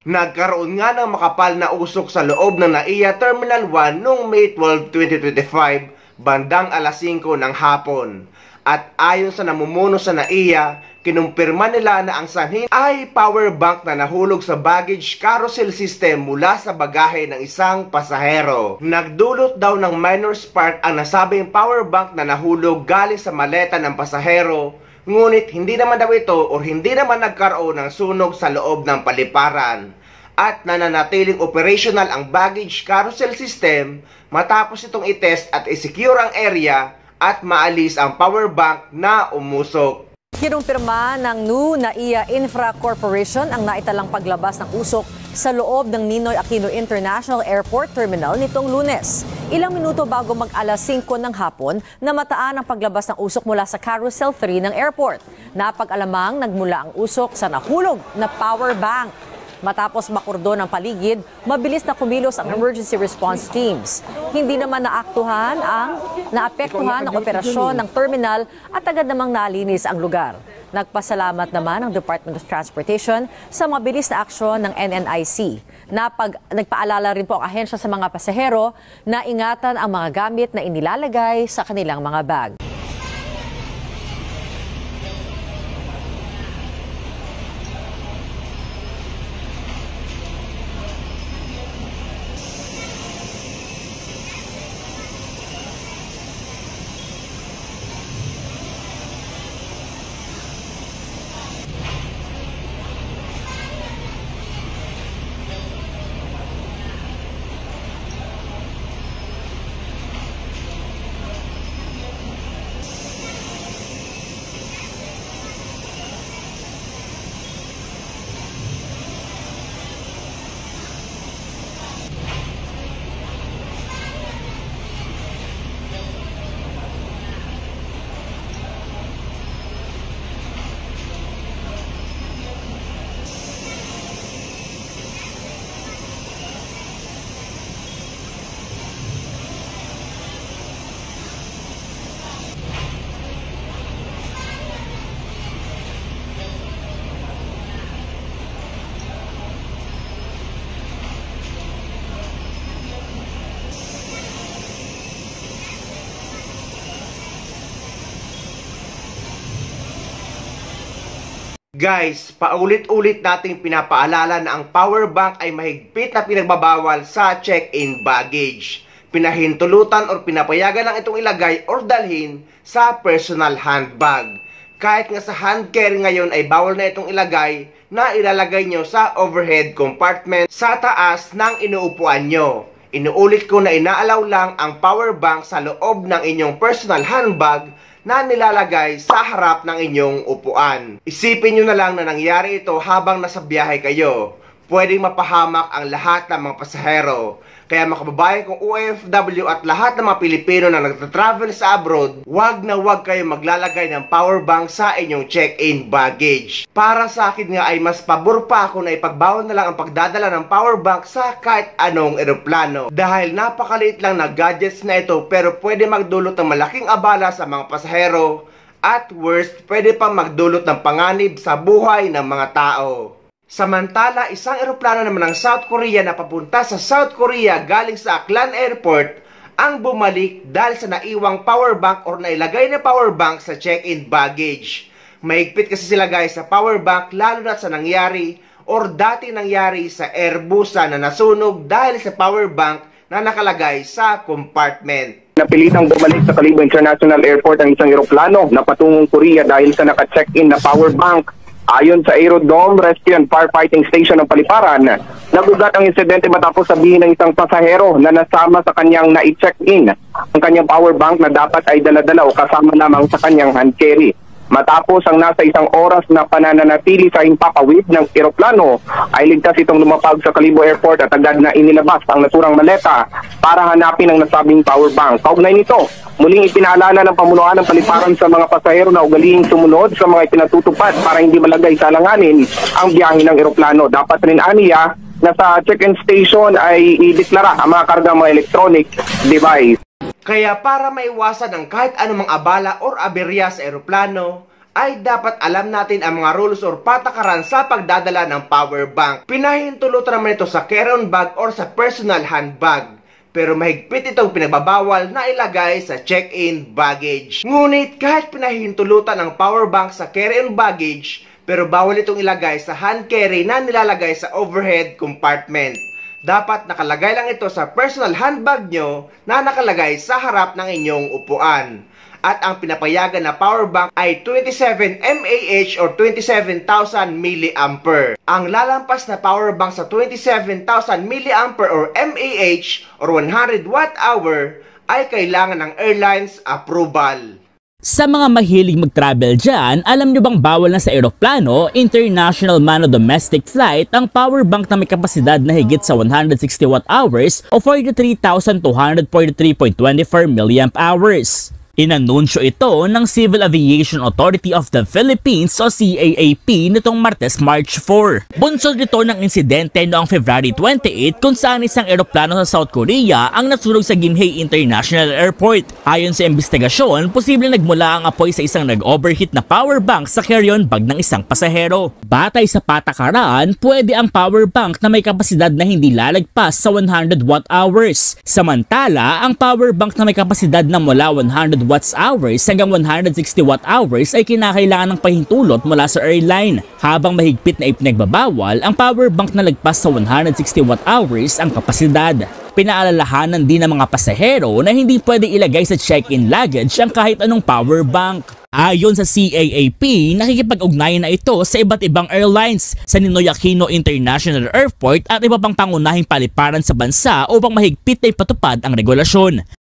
Nagkaroon nga ng makapal na usok sa loob ng NAIA Terminal 1 noong May 12, 2025, bandang alas 5 ng hapon. At ayon sa namumuno sa NAIA, kinumpirma nila na ang sanhin ay power bank na nahulog sa baggage carousel system mula sa bagahe ng isang pasahero. Nagdulot daw ng minor spark ang nasabing power bank na nahulog galing sa maleta ng pasahero, ngunit hindi naman daw ito o hindi naman nagkaroon ng sunog sa loob ng paliparan. At nananatiling operational ang baggage carousel system matapos itong itest at isecure ang area at maalis ang power bank na umusok. Kinumpirma ng new NAIA Infra Corporation ang naitalang paglabas ng usok sa loob ng Ninoy Aquino International Airport Terminal nitong Lunes. Ilang minuto bago mag-alas 5 ng hapon, namataan ang paglabas ng usok mula sa Carousel 3 ng airport. Napag-alamang nagmula ang usok sa nahulog na power bank. Matapos makordon ang paligid, mabilis na kumilos ang emergency response teams. Hindi naman naapektuhan ang operasyon ng terminal at agad namang nalinis ang lugar. Nagpasalamat naman ang Department of Transportation sa mabilis na aksyon ng NNIC. Nagpaalala rin po ang ahensya sa mga pasahero na ingatan ang mga gamit na inilalagay sa kanilang mga bag. Guys, paulit-ulit nating pinapaalala na ang power bank ay mahigpit na pinagbabawal sa check-in baggage. Pinahintulutan o pinapayagan lang itong ilagay or dalhin sa personal handbag. Kahit nga sa hand carry ngayon ay bawal na itong ilagay na ilalagay nyo sa overhead compartment sa taas ng inuupuan nyo. Inuulit ko na inaalaw lang ang power bank sa loob ng inyong personal handbag na nilalagay sa harap ng inyong upuan. Isipin nyo na lang na nangyari ito habang nasa biyahe kayo. Pwedeng mapahamak ang lahat ng mga pasahero. Kaya mga kababayan kong OFW at lahat ng mga Pilipino na nagtatravel sa abroad, wag na wag kayo maglalagay ng power bank sa inyong check-in baggage. Para sa akin nga ay mas pabor pa ako na ipagbawal na lang ang pagdadala ng power bank sa kahit anong eroplano. Dahil napakaliit lang na gadgets na ito pero pwede magdulot ng malaking abala sa mga pasahero at worst, pwede pang magdulot ng panganib sa buhay ng mga tao. Samantala, isang eroplano naman ng South Korea na papunta sa South Korea galing sa Aklan Airport ang bumalik dahil sa naiwang power bank or nailagay na power bank sa check-in baggage. Mahigpit kasi sila guys sa power bank lalo na sa nangyari or dati nangyari sa Airbusan na nasunog dahil sa power bank na nakalagay sa compartment. Napilitang bumalik sa Kalibo International Airport ang isang eroplano na patungong Korea dahil sa naka-check-in na power bank. Ayon sa Aerodome Rescue and Firefighting Station ng Paliparan, nagugat ang insidente matapos sabihin ng isang pasahero na nasama sa kanyang na-check-in ang kanyang power bank na dapat ay dala-dala o kasama lamang sa kanyang hand carry. Matapos ang nasa isang oras na panananatili sa himpapawid ng eroplano, ay ligtas itong lumapag sa Kalibo Airport at agad na inilabas ang naturang maleta para hanapin ang nasabing power bank. Kaugnay nito, muling ipinaalala ng pamunuan ng Paliparan sa mga pasahero na ugalihing sumunod sa mga ipinatutupad para hindi malagay sa alanganin ang biyahe ng eroplano. Dapat rin aniya na sa check-in station ay ideklara ang mga kargang mga electronic device. Kaya para maiwasan ang kahit anumang abala or aberya sa eroplano, ay dapat alam natin ang mga rules or patakaran sa pagdadala ng power bank. Pinahintulutan naman ito sa carry-on bag or sa personal handbag. Pero mahigpit itong pinagbabawal na ilagay sa check-in baggage. Ngunit kahit pinahintulutan ang power bank sa carry-on baggage, pero bawal itong ilagay sa hand carry na nilalagay sa overhead compartment. Dapat nakalagay lang ito sa personal handbag nyo na nakalagay sa harap ng inyong upuan. At ang pinapayagan na power bank ay 27 mAh or 27,000 mAh. Ang lalampas na power bank sa 27,000 mAh or mAh or 100 Wh ay kailangan ng airlines approval. Sa mga mahilig mag-travel dyan, alam nyo bang bawal na sa eroplano, international man o domestic flight ang power bank na may kapasidad na higit sa 160 Wh o 43,243.24 mAh? Inanunsyo ito ng Civil Aviation Authority of the Philippines o CAAP nitong Martes, March 4. Bunsod ito ng insidente noong February 28 kung saan isang eroplano sa South Korea ang nasunog sa Gimhae International Airport. Ayon sa investigasyon, posibleng nagmula ang apoy sa isang nag-overheat na power bank sa carry-on bag ng isang pasahero. Batay sa patakaran, pwede ang power bank na may kapasidad na hindi lalagpas sa 100 Wh. Samantala, ang power bank na may kapasidad na mula 100 Wh hanggang 160 Wh ay kinakailangan ng pahintulot mula sa airline, habang mahigpit na ipinagbabawal ang power bank na lagpas sa 160 Wh ang kapasidad. Pinaalalahanan din ng mga pasahero na hindi pwede ilagay sa check-in luggage ang kahit anong power bank. Ayon sa CAAP, nakikipag-ugnayan na ito sa iba't ibang airlines sa Ninoy Aquino International Airport at iba pang pangunahing paliparan sa bansa upang mahigpit na ipatupad ang regulasyon.